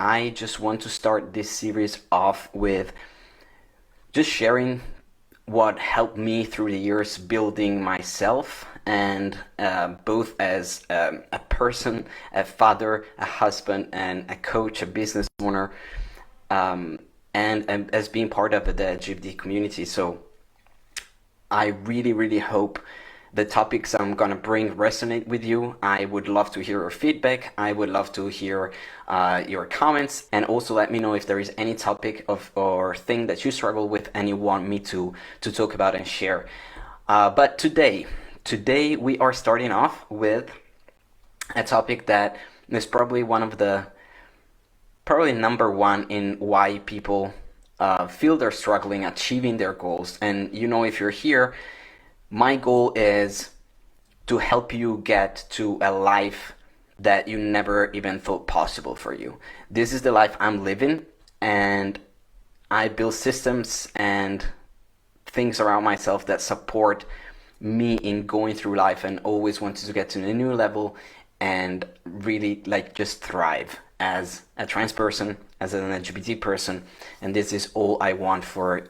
I just want to start this series off with just sharing what helped me through the years building myself and both as a person, a father, a husband, and a coach, a business owner, and as being part of the LGBT community. So I really, really hope the topics I'm gonna bring resonate with you. I would love to hear your feedback. I would love to hear your comments, and also let me know if there is any topic of or thing that you struggle with and you want me to talk about and share. But today we are starting off with a topic that is probably one of the probably number one in why people feel they're struggling achieving their goals. And if you're here, my goal is to help you get to a life that you never even thought possible for you. This is the life I'm living, and I build systems and things around myself that support me in going through life and always wanted to get to a new level and really like just thrive as a trans person, as an LGBT person, and this is all I want for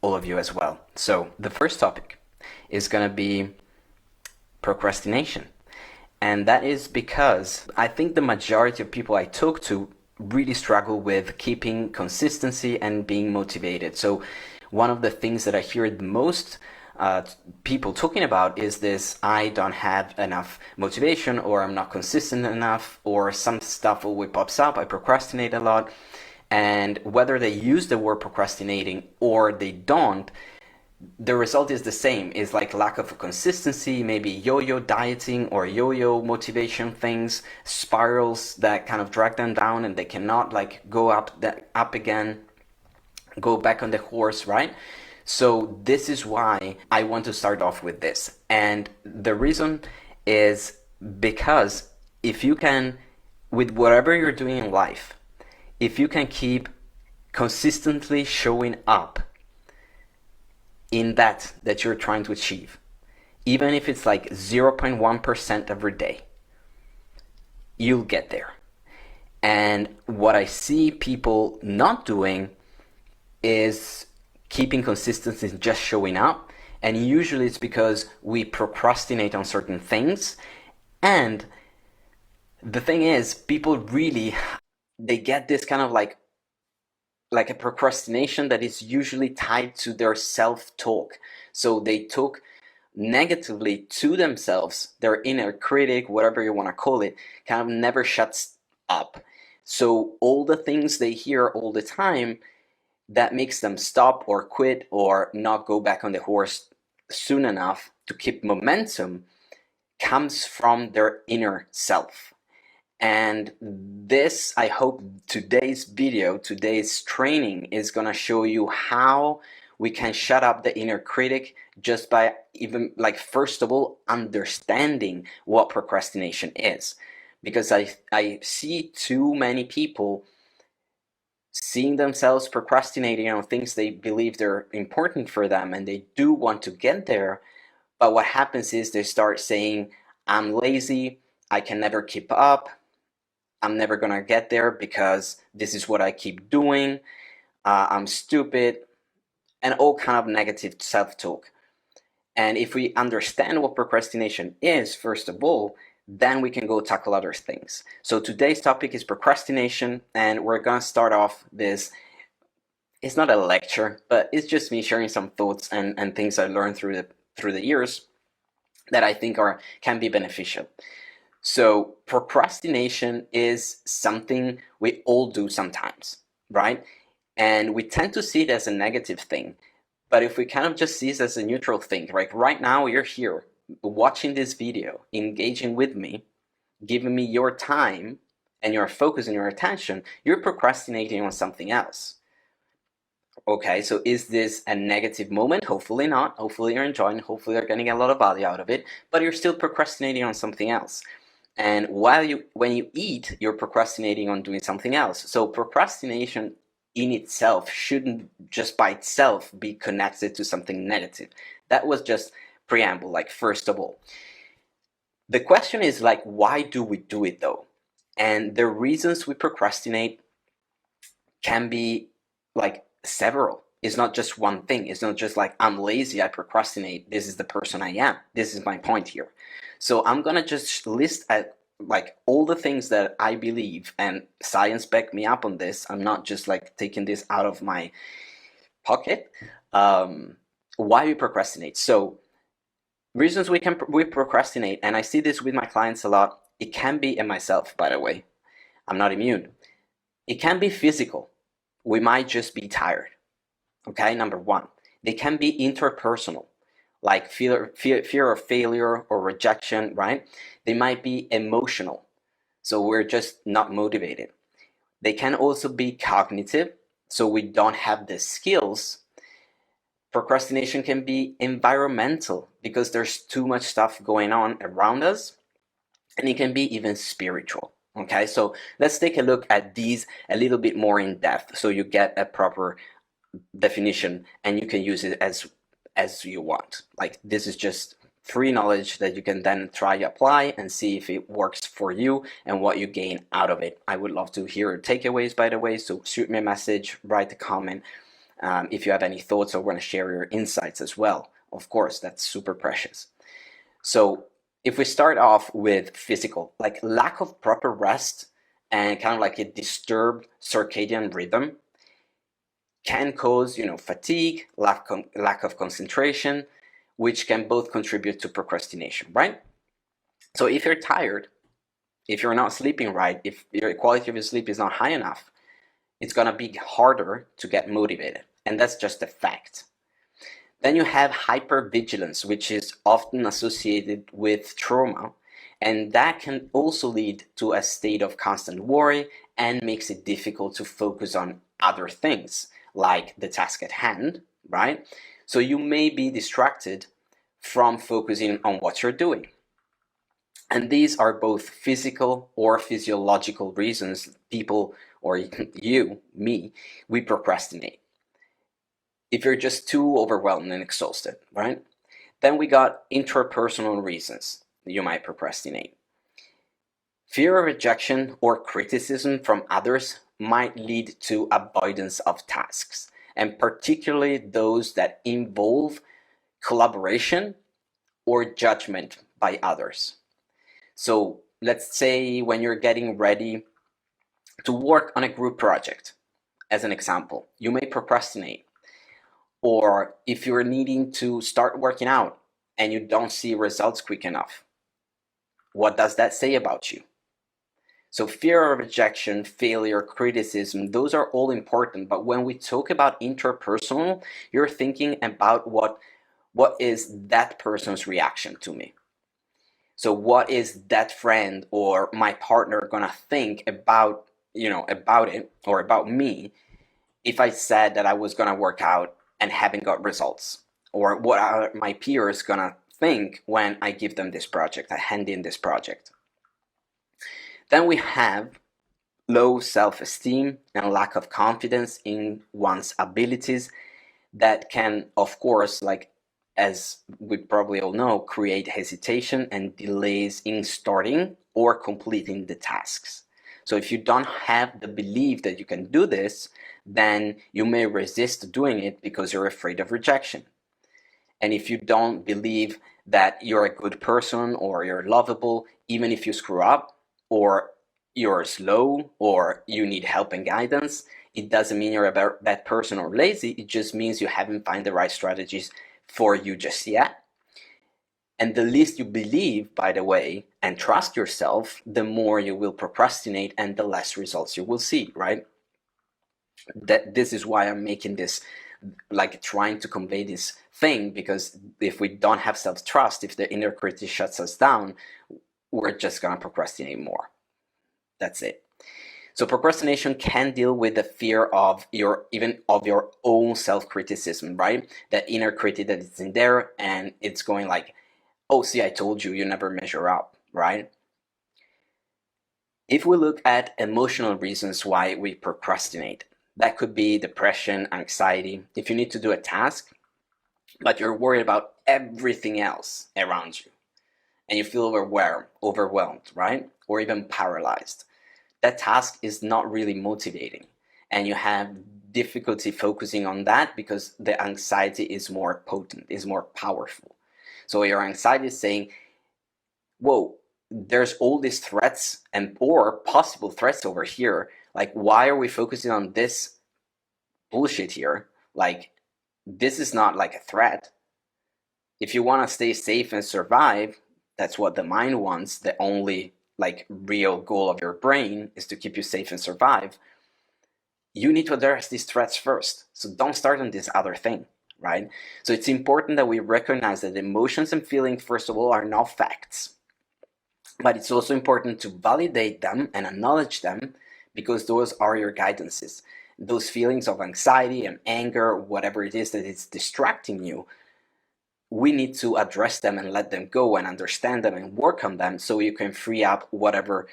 all of you as well. So the first topic is going to be procrastination. And that is because I think the majority of people I talk to really struggle with keeping consistency and being motivated. So one of the things that I hear the most people talking about is this: I don't have enough motivation, or I'm not consistent enough, or some stuff always pops up, I procrastinate a lot. And whether they use the word procrastinating or they don't, the result is the same. Is like lack of consistency, maybe yo-yo dieting or yo-yo motivation things, spirals that kind of drag them down and they cannot like go up again, go back on the horse, right? So this is why I want to start off with this. And the reason is because if you can, with whatever you're doing in life, if you can keep consistently showing up in that you're trying to achieve, even if it's like 0.1% every day, you'll get there. And what I see people not doing is keeping consistency and just showing up. And usually it's because we procrastinate on certain things. And the thing is, people really, they get this kind of like a procrastination that is usually tied to their self-talk. So they talk negatively to themselves, their inner critic, whatever you want to call it, kind of never shuts up. So all the things they hear all the time that makes them stop or quit or not go back on the horse soon enough to keep momentum comes from their inner self. And this, I hope today's video, today's training is going to show you how we can shut up the inner critic just by even like, first of all, understanding what procrastination is. Because I see too many people seeing themselves procrastinating on things they believe they're important for them and they do want to get there. But what happens is they start saying, I'm lazy, I can never keep up, I'm never gonna get there because this is what I keep doing, I'm stupid, and all kind of negative self-talk. And if we understand what procrastination is, first of all, then we can go tackle other things. So today's topic is procrastination, and we're gonna start off this. It's not a lecture, but it's just me sharing some thoughts and things I learned through the years that I think can be beneficial. So procrastination is something we all do sometimes, right? And we tend to see it as a negative thing. But if we kind of just see it as a neutral thing, like right now you're here watching this video, engaging with me, giving me your time and your focus and your attention, you're procrastinating on something else. Okay, so is this a negative moment? Hopefully not. Hopefully you're enjoying, hopefully you're getting a lot of value out of it, but you're still procrastinating on something else. And when you eat, you're procrastinating on doing something else. So procrastination in itself shouldn't just by itself be connected to something negative. That was just preamble, like first of all. The question is like, why do we do it though? And the reasons we procrastinate can be like several. It's not just one thing. It's not just like, I'm lazy, I procrastinate, this is the person I am. This is my point here. So I'm gonna just list at like all the things that I believe, and science back me up on this. I'm not just like taking this out of my pocket. Why we procrastinate. So reasons we procrastinate, and I see this with my clients a lot. It can be, and myself, by the way, I'm not immune. It can be physical. We might just be tired. Okay, number one. They can be interpersonal, like fear of failure or rejection, right? They might be emotional, so we're just not motivated. They can also be cognitive, so we don't have the skills. Procrastination can be environmental, because there's too much stuff going on around us, and it can be even spiritual. Okay, so let's take a look at these a little bit more in depth, so you get a proper definition and you can use it as you want. Like, this is just free knowledge that you can then try apply and see if it works for you and what you gain out of it. I would love to hear your takeaways, by the way, so shoot me a message, write a comment, if you have any thoughts or want to share your insights as well. Of course, that's super precious. So if we start off with physical, like lack of proper rest and kind of like a disturbed circadian rhythm can cause, fatigue, lack of concentration, which can both contribute to procrastination, right? So if you're tired, if you're not sleeping right, if your quality of your sleep is not high enough, it's gonna be harder to get motivated, and that's just a fact. Then you have hypervigilance, which is often associated with trauma, and that can also lead to a state of constant worry and makes it difficult to focus on other things, like the task at hand, right? So you may be distracted from focusing on what you're doing. And these are both physical or physiological reasons people, or you, me, we procrastinate. If you're just too overwhelmed and exhausted, right? Then we got interpersonal reasons you might procrastinate. Fear of rejection or criticism from others might lead to avoidance of tasks, and particularly those that involve collaboration or judgment by others. So let's say when you're getting ready to work on a group project, as an example, you may procrastinate. Or if you're needing to start working out and you don't see results quick enough, what does that say about you? So fear of rejection, failure, criticism, those are all important. But when we talk about interpersonal, you're thinking about what is that person's reaction to me? So what is that friend or my partner gonna think about, about it or about me if I said that I was gonna work out and haven't got results? Or what are my peers gonna think when I give them this project, I hand in this project? Then we have low self-esteem and lack of confidence in one's abilities that can, of course, like as we probably all know, create hesitation and delays in starting or completing the tasks. So if you don't have the belief that you can do this, then you may resist doing it because you're afraid of rejection. And if you don't believe that you're a good person or you're lovable, even if you screw up or you're slow or you need help and guidance, it doesn't mean you're a bad person or lazy. It just means you haven't found the right strategies for you just yet. And the least you believe, by the way, and trust yourself, the more you will procrastinate and the less results you will see, right? This is why I'm making this, like trying to convey this thing, because if we don't have self-trust, if the inner critic shuts us down, we're just gonna procrastinate more. That's it. So procrastination can deal with the fear of your own self-criticism, right? That inner critic that is in there and it's going like, oh, see, I told you, you never measure up, right? If we look at emotional reasons why we procrastinate, that could be depression, anxiety. If you need to do a task, but you're worried about everything else around you and you feel overwhelmed, right? Or even paralyzed. That task is not really motivating. and you have difficulty focusing on that because the anxiety is more potent, is more powerful. So your anxiety is saying, whoa, there's all these threats and or possible threats over here. Like, why are we focusing on this bullshit here? Like, this is not like a threat. If you want to stay safe and survive, that's what the mind wants. The only like real goal of your brain is to keep you safe and survive. You need to address these threats first. So don't start on this other thing, right? So it's important that we recognize that emotions and feelings, first of all, are not facts. But it's also important to validate them and acknowledge them, because those are your guidances. Those feelings of anxiety and anger, whatever it is that is distracting you, we need to address them and let them go and understand them and work on them, so you can free up whatever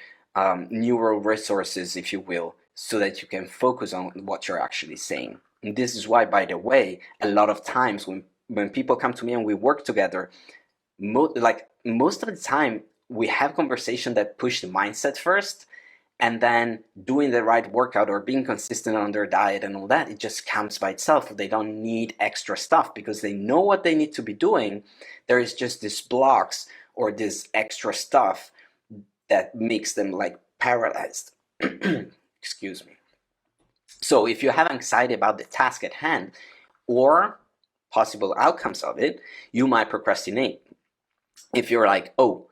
neural resources, if you will, so that you can focus on what you're actually saying. And this is why, by the way, a lot of times when people come to me and we work together, most of the time we have conversation that push the mindset first, and then doing the right workout or being consistent on their diet and all that, it just comes by itself. They don't need extra stuff because they know what they need to be doing. There is just this blocks or this extra stuff that makes them like paralyzed. Excuse me. So if you have anxiety about the task at hand or possible outcomes of it, you might procrastinate. If you're like, oh,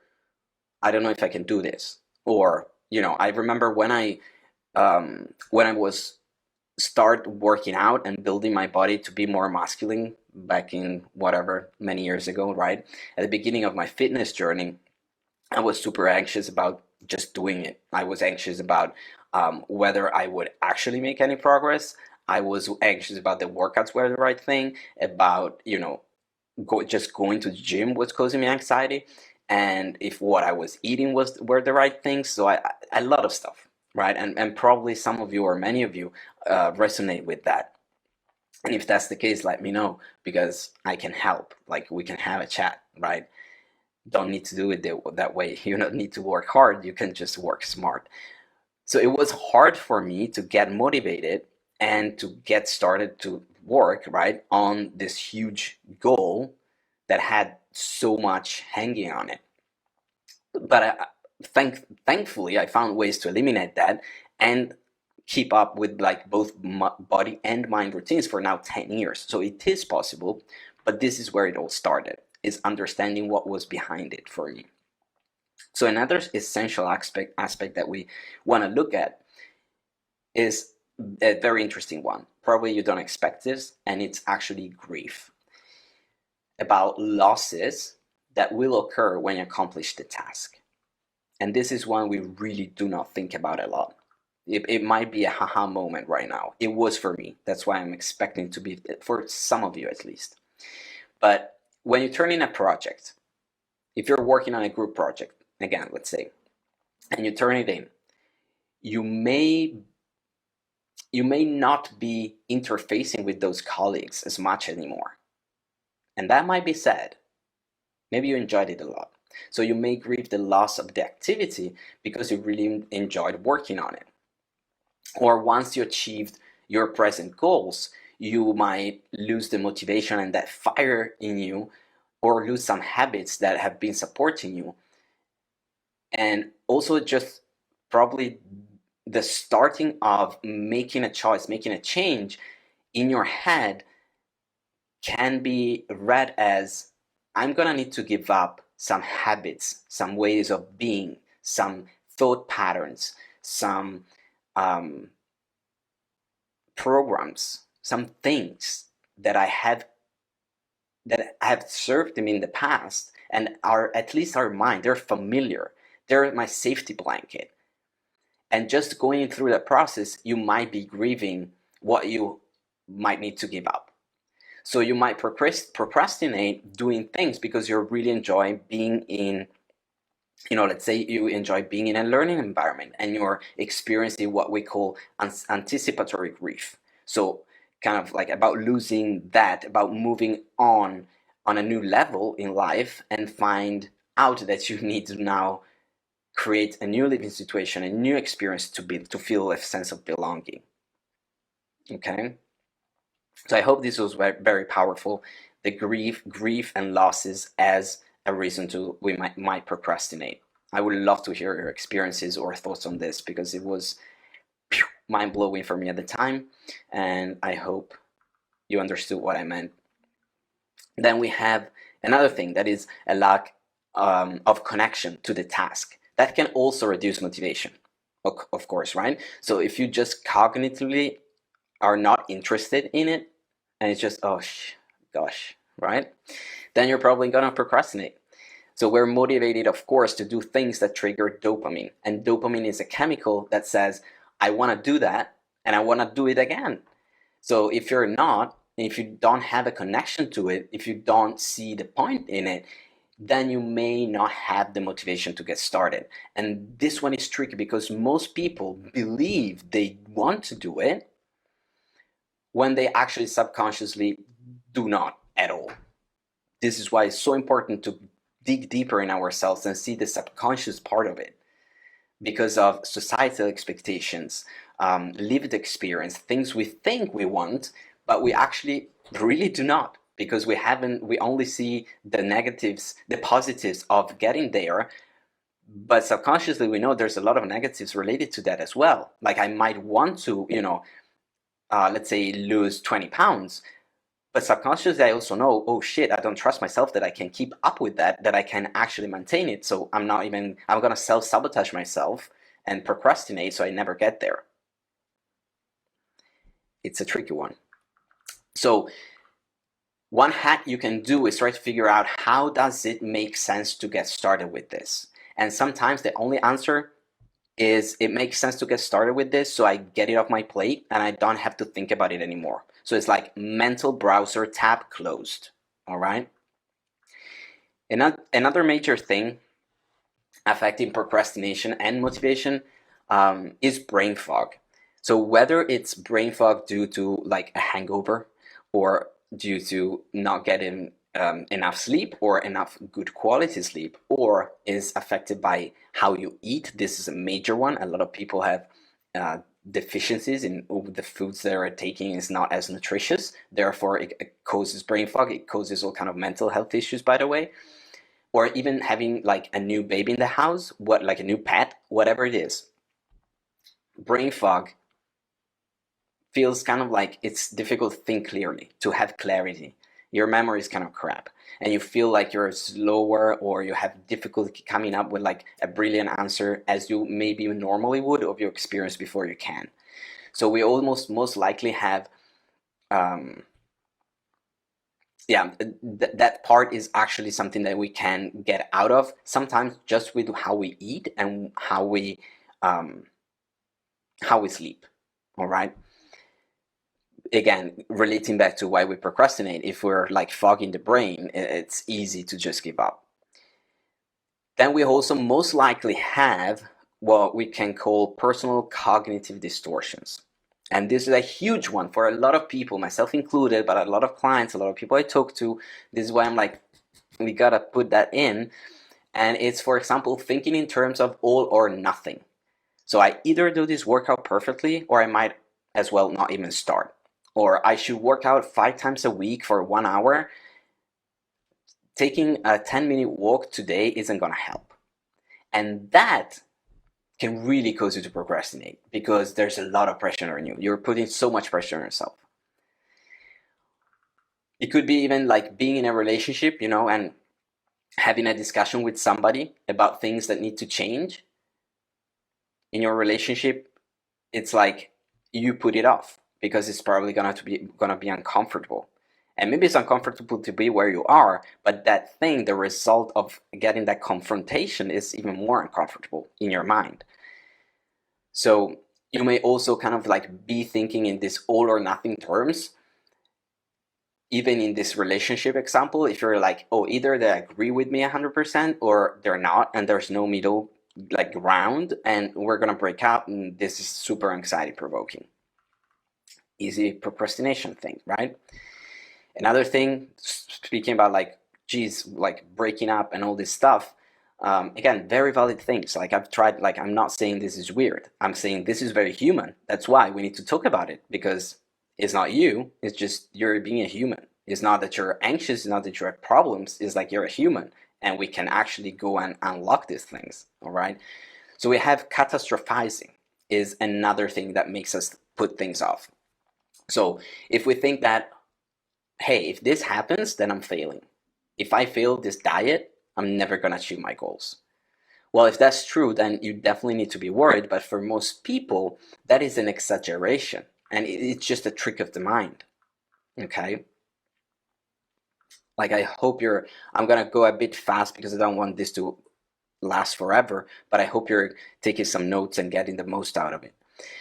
I don't know if I can do this, or I remember when I was start working out and building my body to be more masculine back in whatever many years ago, right? At the beginning of my fitness journey, I was super anxious about just doing it. I was anxious about whether I would actually make any progress. I was anxious about the workouts were the right thing, about just going to the gym was causing me anxiety, and if what I was eating were the right things. So a lot of stuff, right? And probably some of you or many of you resonate with that. And if that's the case, let me know, because I can help. Like, we can have a chat, right? Don't need to do it that way. You don't need to work hard. You can just work smart. So it was hard for me to get motivated and to get started to work, right, on this huge goal that had so much hanging on it. But thankfully, I found ways to eliminate that and keep up with like both body and mind routines for now 10 years. So it is possible, but this is where it all started, is understanding what was behind it for me. So another essential aspect that we want to look at is a very interesting one. Probably you don't expect this, and it's actually grief. About losses that will occur when you accomplish the task. And this is one we really do not think about a lot. It might be a haha moment right now. It was for me. That's why I'm expecting to be for some of you at least. But when you turn in a project, if you're working on a group project, again, let's say, and you turn it in, you may not be interfacing with those colleagues as much anymore. And that might be sad. Maybe you enjoyed it a lot. So you may grieve the loss of the activity because you really enjoyed working on it. Or once you achieved your present goals, you might lose the motivation and that fire in you, or lose some habits that have been supporting you. And also just probably the starting of making a choice, making a change in your head can be read as, I'm gonna need to give up some habits, some ways of being, some thought patterns, some programs, some things that have served them in the past and are at least our mind, they're familiar, they're my safety blanket. And just going through that process, you might be grieving what you might need to give up. So you might procrastinate doing things because you really enjoy being in, let's say you enjoy being in a learning environment and you're experiencing what we call anticipatory grief. So kind of like about losing that, about moving on a new level in life, and find out that you need to now create a new living situation, a new experience to feel a sense of belonging. Okay, so I hope this was very powerful. The grief and losses as a reason to we might procrastinate. I would love to hear your experiences or thoughts on this, because it was mind blowing for me at the time, and I hope you understood what I meant. Then we have another thing, that is a lack of connection to the task. That can also reduce motivation, of course, right? So if you just cognitively are not interested in it, and it's just, oh gosh, right? Then you're probably gonna procrastinate. So we're motivated, of course, to do things that trigger dopamine. And dopamine is a chemical that says, I want to do that and I want to do it again. So if you're not, if you don't have a connection to it, if you don't see the point in it, then you may not have the motivation to get started. And this one is tricky because most people believe they want to do it when they actually subconsciously do not at all. This is why it's so important to dig deeper in ourselves and see the subconscious part of it, because of societal expectations, lived experience, things we think we want, but we actually really do not, because we only see the negatives, the positives of getting there, but subconsciously we know there's a lot of negatives related to that as well. Like I might want to, let's say lose 20 pounds, but subconsciously I also know, oh shit, I don't trust myself that I can keep up with that I can actually maintain it. So I'm gonna self-sabotage myself and procrastinate so I never get there. It's a tricky one. So one hack you can do is try to figure out, how does it make sense to get started with this? And sometimes the only answer is, it makes sense to get started with this so I get it off my plate and I don't have to think about it anymore. So it's like mental browser tab closed. All right. Another major thing affecting procrastination and motivation is brain fog. So whether it's brain fog due to like a hangover, or due to not getting enough sleep or enough good quality sleep, or is affected by how you eat. This is a major one. A lot of people have deficiencies in the foods they are taking is not as nutritious. Therefore, it causes brain fog. It causes all kind of mental health issues, by the way. Or even having like a new baby in the house, like a new pet, whatever it is. Brain fog feels kind of like it's difficult to think clearly, to have clarity. Your memory is kind of crap, and you feel like you're slower, or you have difficulty coming up with like a brilliant answer as you maybe normally would of your experience before you can. So we almost most likely have that part is actually something that we can get out of, sometimes just with how we eat and how we sleep. All right. Again, relating back to why we procrastinate, if we're like fogging the brain, it's easy to just give up. Then we also most likely have what we can call personal cognitive distortions. And this is a huge one for a lot of people, myself included, but a lot of clients, a lot of people I talk to. This is why I'm like, we gotta put that in. And it's, for example, thinking in terms of all or nothing. So I either do this workout perfectly, or I might as well not even start. Or I should work out 5 times a week for 1 hour. Taking a 10-minute walk today isn't gonna help. And that can really cause you to procrastinate, because there's a lot of pressure on you. You're putting so much pressure on yourself. It could be even like being in a relationship, and having a discussion with somebody about things that need to change in your relationship. It's like you put it off because it's probably gonna be uncomfortable. And maybe it's uncomfortable to be where you are, but that thing, the result of getting that confrontation, is even more uncomfortable in your mind. So you may also kind of like be thinking in this all or nothing terms. Even in this relationship example, if you're like, oh, either they agree with me 100% or they're not, and there's no middle like ground, and we're gonna break up, and this is super anxiety provoking. Easy procrastination thing, right? Another thing, speaking about like, geez, like breaking up and all this stuff, again, very valid things. Like I've tried, like I'm not saying this is weird. I'm saying this is very human. That's why we need to talk about it, because It's not you, it's just you're being a human. It's not that you're anxious, it's not that you have problems, it's like you're a human and we can actually go and unlock these things, all right? So we have catastrophizing is another thing that makes us put things off. So if we think that, hey, if this happens, then I'm failing. If I fail this diet, I'm never going to achieve my goals. Well, if that's true, then you definitely need to be worried. But for most people, that is an exaggeration. And it's just a trick of the mind. Okay? Like, I hope I'm going to go a bit fast because I don't want this to last forever. But I hope you're taking some notes and getting the most out of it.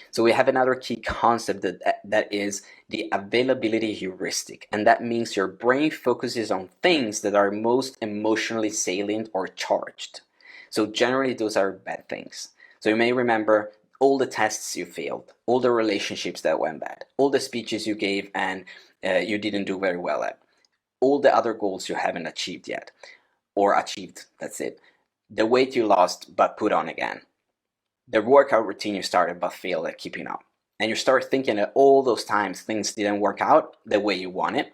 So we have another key concept that is the availability heuristic. And that means your brain focuses on things that are most emotionally salient or charged. So generally those are bad things. So you may remember all the tests you failed, all the relationships that went bad, all the speeches you gave and you didn't do very well at, all the other goals you haven't achieved yet, or achieved, that's it. The weight you lost but put on again. The workout routine you started but failed at keeping up. And you start thinking that all those times things didn't work out the way you wanted,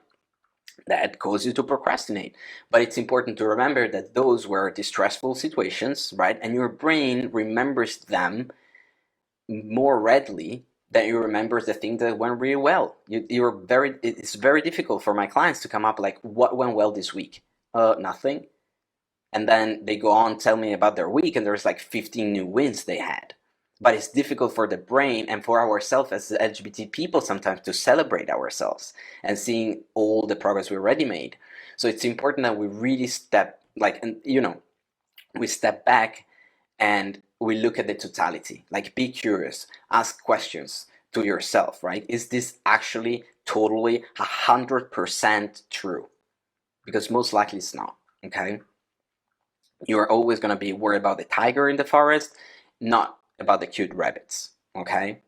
that causes you to procrastinate. But it's important to remember that those were distressful situations, right? And your brain remembers them more readily than you remember the thing that went really well. It's very difficult for my clients to come up like, what went well this week? Nothing. And then they go on tell me about their week and there's like 15 new wins they had. But it's difficult for the brain and for ourselves as LGBT people sometimes to celebrate ourselves and seeing all the progress we already made. So it's important that we really we step back and we look at the totality. Like, be curious, ask questions to yourself, right? Is this actually totally 100% true? Because most likely it's not, okay? You are always going to be worried about the tiger in the forest, not about the cute rabbits, okay?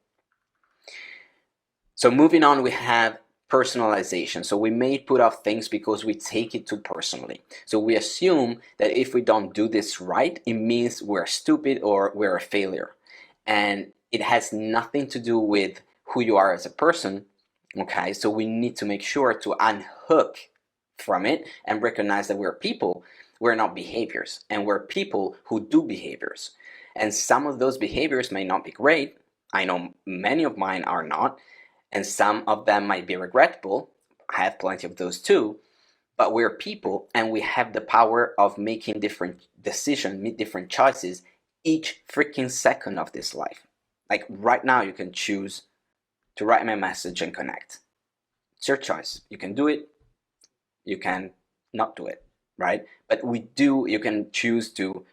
So moving on, we have personalization. So we may put off things because we take it too personally. So we assume that if we don't do this right, it means we're stupid or we're a failure. And it has nothing to do with who you are as a person, okay? So we need to make sure to unhook from it and recognize that we're people. We're not behaviors, and we're people who do behaviors. And some of those behaviors may not be great. I know many of mine are not, and some of them might be regrettable. I have plenty of those too. But we're people, and we have the power of making different decisions, make different choices each freaking second of this life. Like right now, you can choose to write me a message and connect. It's your choice. You can do it. You can not do it. Right? But you can choose to,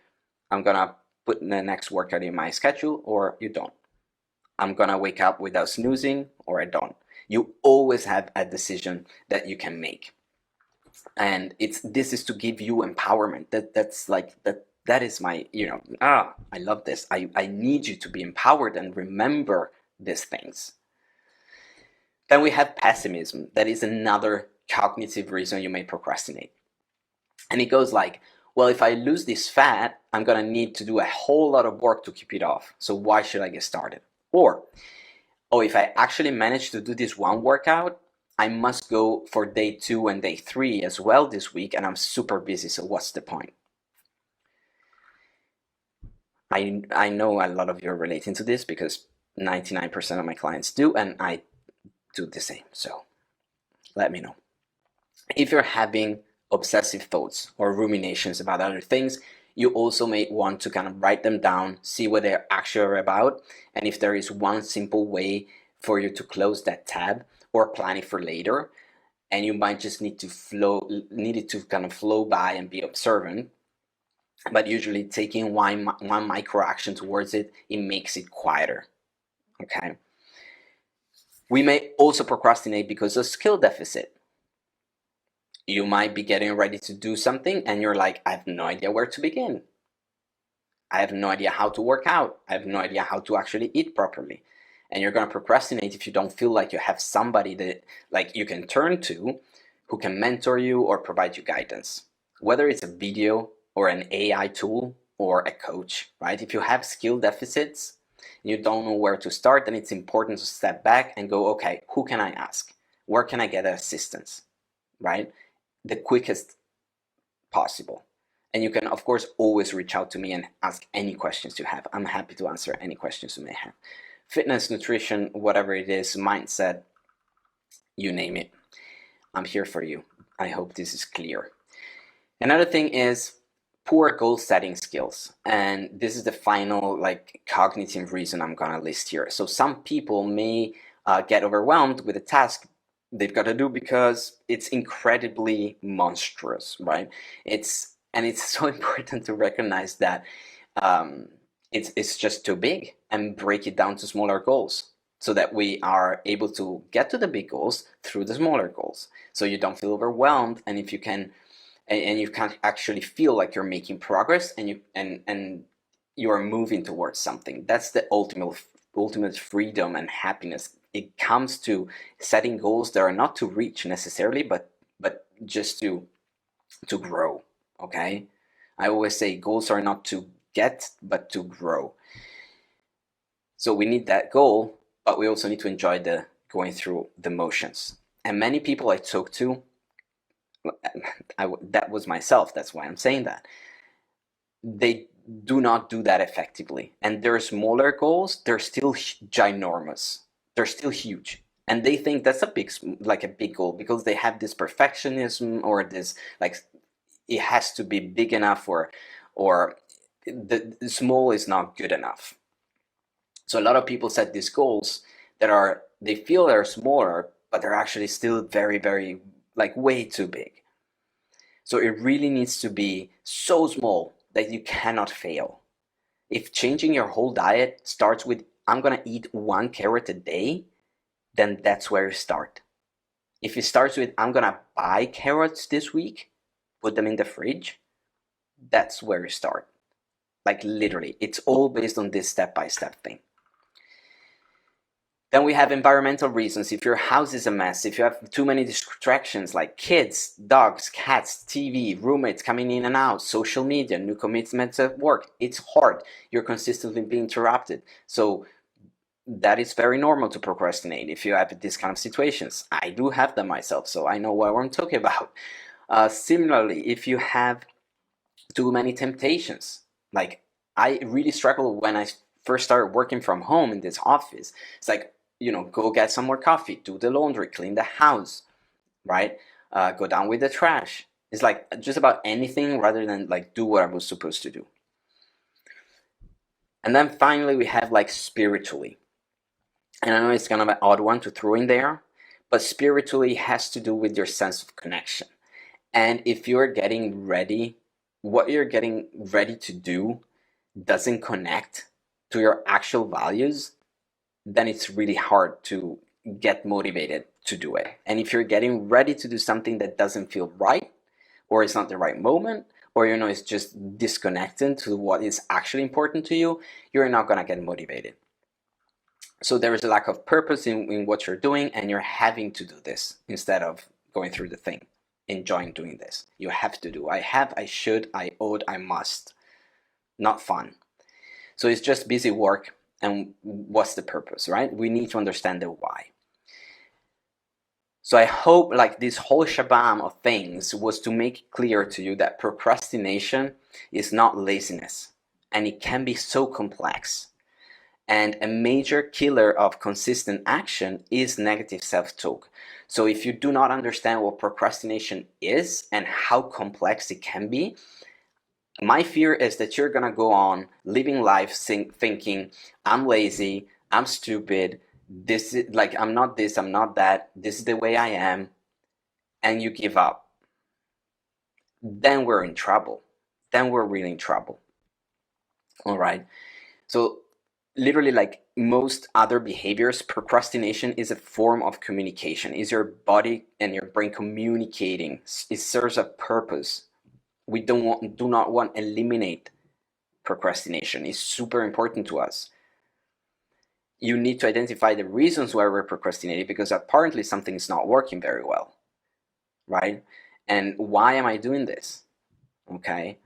I'm gonna put the next workout in my schedule, or you don't. I'm gonna wake up without snoozing, or I don't. You always have a decision that you can make. And this is to give you empowerment. That is my, I love this. I need you to be empowered and remember these things. Then we have pessimism. That is another cognitive reason you may procrastinate. And it goes like, well, if I lose this fat, I'm going to need to do a whole lot of work to keep it off. So why should I get started? Or, if I actually manage to do this one workout, I must go for day 2 and day 3 as well this week, and I'm super busy, so what's the point? I know a lot of you are relating to this because 99% of my clients do, and I do the same. So let me know. If you're having obsessive thoughts or ruminations about other things, you also may want to kind of write them down, see what they're actually about, and if there is one simple way for you to close that tab or plan it for later, and you might just need it to kind of flow by and be observant. But usually taking one micro action towards it makes it quieter, okay? We may also procrastinate because of skill deficit. You might be getting ready to do something and you're like, I have no idea where to begin. I have no idea how to work out. I have no idea how to actually eat properly. And you're going to procrastinate if you don't feel like you have somebody that like you can turn to who can mentor you or provide you guidance. Whether it's a video or an AI tool or a coach, right? If you have skill deficits, you don't know where to start, then it's important to step back and go, okay, who can I ask? Where can I get assistance, right? The quickest possible. And you can, of course, always reach out to me and ask any questions you have. I'm happy to answer any questions you may have. Fitness, nutrition, whatever it is, mindset, you name it. I'm here for you. I hope this is clear. Another thing is poor goal setting skills. And this is the final cognitive reason I'm gonna list here. So some people may get overwhelmed with a task they've got to do because it's incredibly monstrous, right? It's so important to recognize that it's just too big and break it down to smaller goals so that we are able to get to the big goals through the smaller goals. So you don't feel overwhelmed, and if you can, and you can actually feel like you're making progress and you are moving towards something. That's the ultimate freedom and happiness. It comes to setting goals that are not to reach necessarily, but just to grow. Okay, I always say goals are not to get, but to grow. So we need that goal, but we also need to enjoy the going through the motions. And many people I talk to, that was myself, that's why I'm saying that, they do not do that effectively. And their smaller goals, they're still ginormous. They're still huge. And they think that's a big goal because they have this perfectionism or this it has to be big enough or the small is not good enough. So a lot of people set these goals that they feel they're smaller, but they're actually still very, very way too big. So it really needs to be so small that you cannot fail. If changing your whole diet starts with, I'm gonna eat 1 carrot a day, then that's where you start. If it starts with, I'm gonna buy carrots this week, put them in the fridge, that's where you start. Literally, it's all based on this step-by-step thing. Then we have environmental reasons. If your house is a mess, if you have too many distractions like kids, dogs, cats, TV, roommates coming in and out, social media, new commitments at work, it's hard. You're consistently being interrupted. So that is very normal to procrastinate if you have these kind of situations. I do have them myself, so I know what I'm talking about. Similarly, if you have too many temptations, I really struggled when I first started working from home in this office. It's go get some more coffee, do the laundry, clean the house, right? Go down with the trash. It's just about anything rather than do what I was supposed to do. And then finally we have spiritually. And I know it's kind of an odd one to throw in there, but spiritually has to do with your sense of connection. And if you're getting ready, what you're getting ready to do doesn't connect to your actual values, then it's really hard to get motivated to do it. And if you're getting ready to do something that doesn't feel right, or it's not the right moment, or it's just disconnected to what is actually important to you, you're not gonna get motivated. So there is a lack of purpose in what you're doing, and you're having to do this instead of going through the thing, enjoying doing this. You have to do. I have, I should, I ought, I must. Not fun. So it's just busy work, and what's the purpose, right? We need to understand the why. So I hope this whole shabam of things was to make clear to you that procrastination is not laziness, and it can be so complex. And a major killer of consistent action is negative self-talk. So if you do not understand what procrastination is and how complex it can be, my fear is that you're gonna go on living life thinking, I'm lazy, I'm stupid, this is I'm not this, I'm not that, this is the way I am, and you give up. Then we're in trouble. Then we're really in trouble. All right. So literally, most other behaviors, procrastination is a form of communication. Is your body and your brain communicating? It serves a purpose. We do not want to eliminate procrastination. It's super important to us. You need to identify the reasons why we're procrastinating, because apparently something is not working very well, right? And why am I doing this? Okay.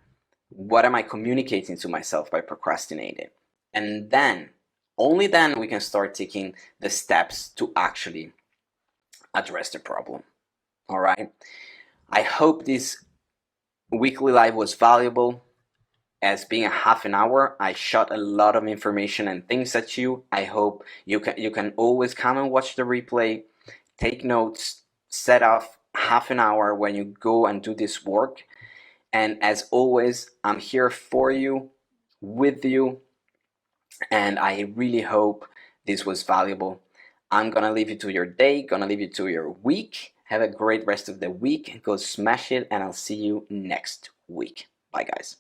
What am I communicating to myself by procrastinating? And then Only then we can start taking the steps to actually address the problem. All right. I hope this weekly live was valuable. As being a half an hour, I shot a lot of information and things at you. I hope you can always come and watch the replay, take notes, set off half an hour when you go and do this work. And as always, I'm here for you, with you, and I really hope this was valuable. I'm gonna leave you to your day, gonna leave you to your week. Have a great rest of the week. Go smash it, and I'll see you next week. Bye, guys.